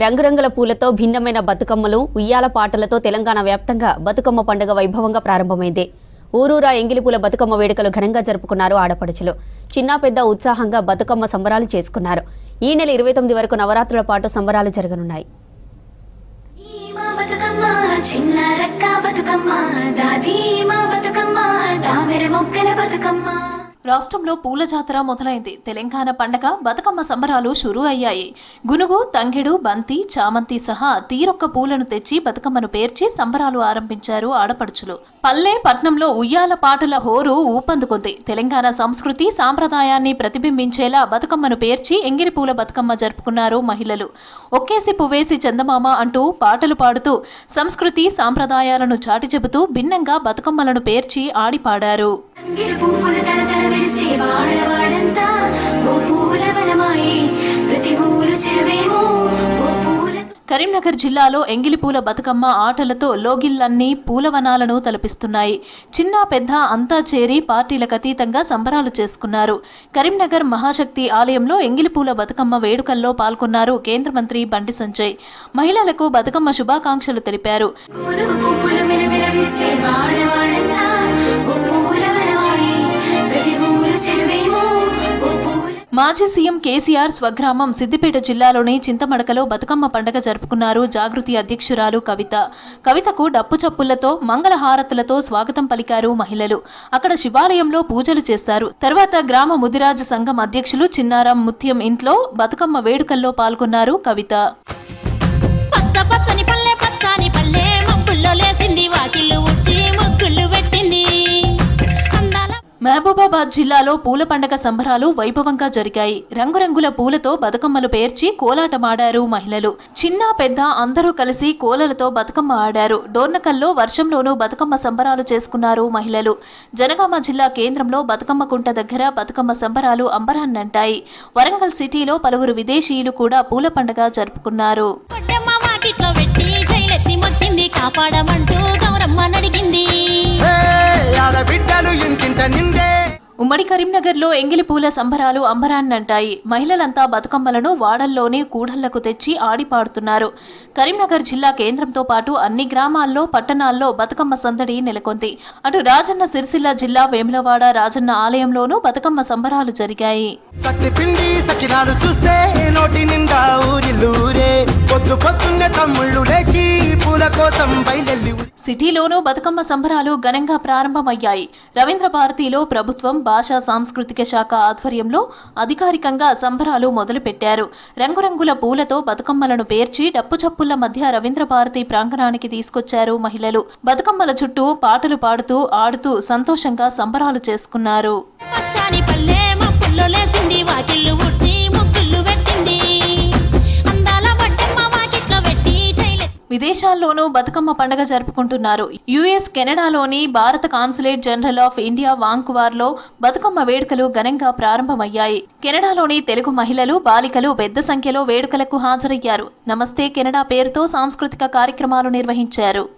రంగురంగుల పూలతో భిన్నమైన బతుకమ్మలు, ఉయ్యాల పాటలతో తెలంగాణ వ్యాప్తంగా బతుకమ్మ పండుగ వైభవంగా ప్రారంభమైంది. ఊరూరా ఎంగిలిపూల బతుకమ్మ వేడుకలు ఘనంగా జరుపుకున్నారు ఆడపడుచులు. చిన్న పెద్ద ఉత్సాహంగా బతుకమ్మ సంబరాలు చేసుకున్నారు. ఈ నెల 29 వరకు నవరాత్రుల పాటు సంబరాలు జరగనున్నాయి. రాష్ట్రంలో పూల జాతర మొదలైంది. తెలంగాణ పండగ బతుకమ్మ సంబరాలు షురూ అయ్యాయి. గునుగు, తంగెడు, బంతి, చామంతి సహా తీరొక్క పూలను తెచ్చి బతుకమ్మను పేర్చి సంబరాలు ఆరంభించారు ఆడపడుచులు. పల్లె పట్నంలో ఉయ్యాల పాటల హోరు ఊపందుకుంది. తెలంగాణ సంస్కృతి సాంప్రదాయాన్ని ప్రతిబింబించేలా బతుకమ్మను పేర్చి ఎంగిలి పూల బతుకమ్మ జరుపుకున్నారు మహిళలు. ఒక్కేసి పువ్వేసి చందమామ అంటూ పాటలు పాడుతూ సంస్కృతి సాంప్రదాయాలను చాటి చెబుతూ భిన్నంగా బతుకమ్మలను పేర్చి ఆడిపాడారు. కరీంనగర్ జిల్లాలో ఎంగిలిపూల బతుకమ్మ ఆటలతో లోగిళ్లన్నీ పూలవనాలను తలపిస్తున్నాయి. చిన్న పెద్ద అంతా చేరి పార్టీలకు అతీతంగా సంబరాలు చేసుకున్నారు. కరీంనగర్ మహాశక్తి ఆలయంలో ఎంగిలిపూల బతుకమ్మ వేడుకల్లో పాల్గొన్నారు కేంద్ర మంత్రి బండి సంజయ్. మహిళలకు బతుకమ్మ శుభాకాంక్షలు తెలిపారు. మాజీ సీఎం కేసీఆర్ స్వగ్రామం సిద్దిపేట జిల్లాలోని చింతమడకలో బతుకమ్మ పండుగ జరుపుకున్నారు జాగృతి అధ్యక్షురాలు కవిత. కవితకు డప్పు చప్పులతో మంగళహారతులతో స్వాగతం పలికారు మహిళలు. అక్కడ శివాలయంలో పూజలు చేశారు. తర్వాత గ్రామ ముదిరాజ సంఘం అధ్యక్షులు చిన్నారాం ముత్యం ఇంట్లో బతుకమ్మ వేడుకల్లో పాల్గొన్నారు కవిత. మహబూబాబాద్ జిల్లాలో పూల పండగ సంబరాలు వైభవంగా జరిగాయి. రంగురంగుల పూలతో బతుకమ్మలు పేర్చి కోలాటమాడారు మహిళలు. చిన్న పెద్ద అందరూ కలిసి కోలలతో బతుకమ్మ ఆడారు. డోర్నకల్లో వర్షంలోనూ బతుకమ్మ సంబరాలు చేసుకున్నారు మహిళలు. జనగామ జిల్లా కేంద్రంలో బతుకమ్మ కుంట దగ్గర బతుకమ్మ సంబరాలు అంబరాన్నంటాయి. వరంగల్ సిటీలో పలువురు విదేశీయులు కూడా పూల పండగ జరుపుకున్నారు. ఉమ్మడి కరీంనగర్లో ఎంగిలి పూల సంబరాలు అంబరాన్నంటాయి. మహిళలంతా బతుకమ్మలను వాడల్లోనే కూడళ్లకు తెచ్చి ఆడిపాడుతున్నారు. కరీంనగర్ జిల్లా కేంద్రంతో పాటు అన్ని గ్రామాల్లో, పట్టణాల్లో బతుకమ్మ సందడి నెలకొంది. అటు రాజన్న సిరిసిల్ల జిల్లా వేములవాడ రాజన్న ఆలయంలోనూ బతుకమ్మ సంబరాలు జరిగాయి. సిటీలోనూ బతుకమ్మ సంబరాలు ఘనంగా ప్రారంభమయ్యాయి. రవీంద్ర భారతిలో ప్రభుత్వం భాషా సాంస్కృతిక శాఖ ఆధ్వర్యంలో అధికారికంగా సంబరాలు మొదలుపెట్టారు. రంగురంగుల పూలతో బతుకమ్మలను పేర్చి డప్పు చప్పుల మధ్య రవీంద్ర భారతి ప్రాంగణానికి తీసుకొచ్చారు మహిళలు. బతుకమ్మల చుట్టూ పాటలు పాడుతూ ఆడుతూ సంతోషంగా సంబరాలు చేసుకున్నారు. విదేశాల్లోనూ బతుకమ్మ పండుగ జరుపుకుంటున్నారు. యుఎస్, కెనడాలోని భారత కాన్సులేట్ జనరల్ ఆఫ్ ఇండియా వాంకువర్లో బతుకమ్మ వేడుకలు ఘనంగా ప్రారంభమయ్యాయి. కెనడాలోని తెలుగు మహిళలు, బాలికలు పెద్ద సంఖ్యలో వేడుకలకు హాజరయ్యారు. నమస్తే కెనడా పేరుతో సాంస్కృతిక కార్యక్రమాలు నిర్వహించారు.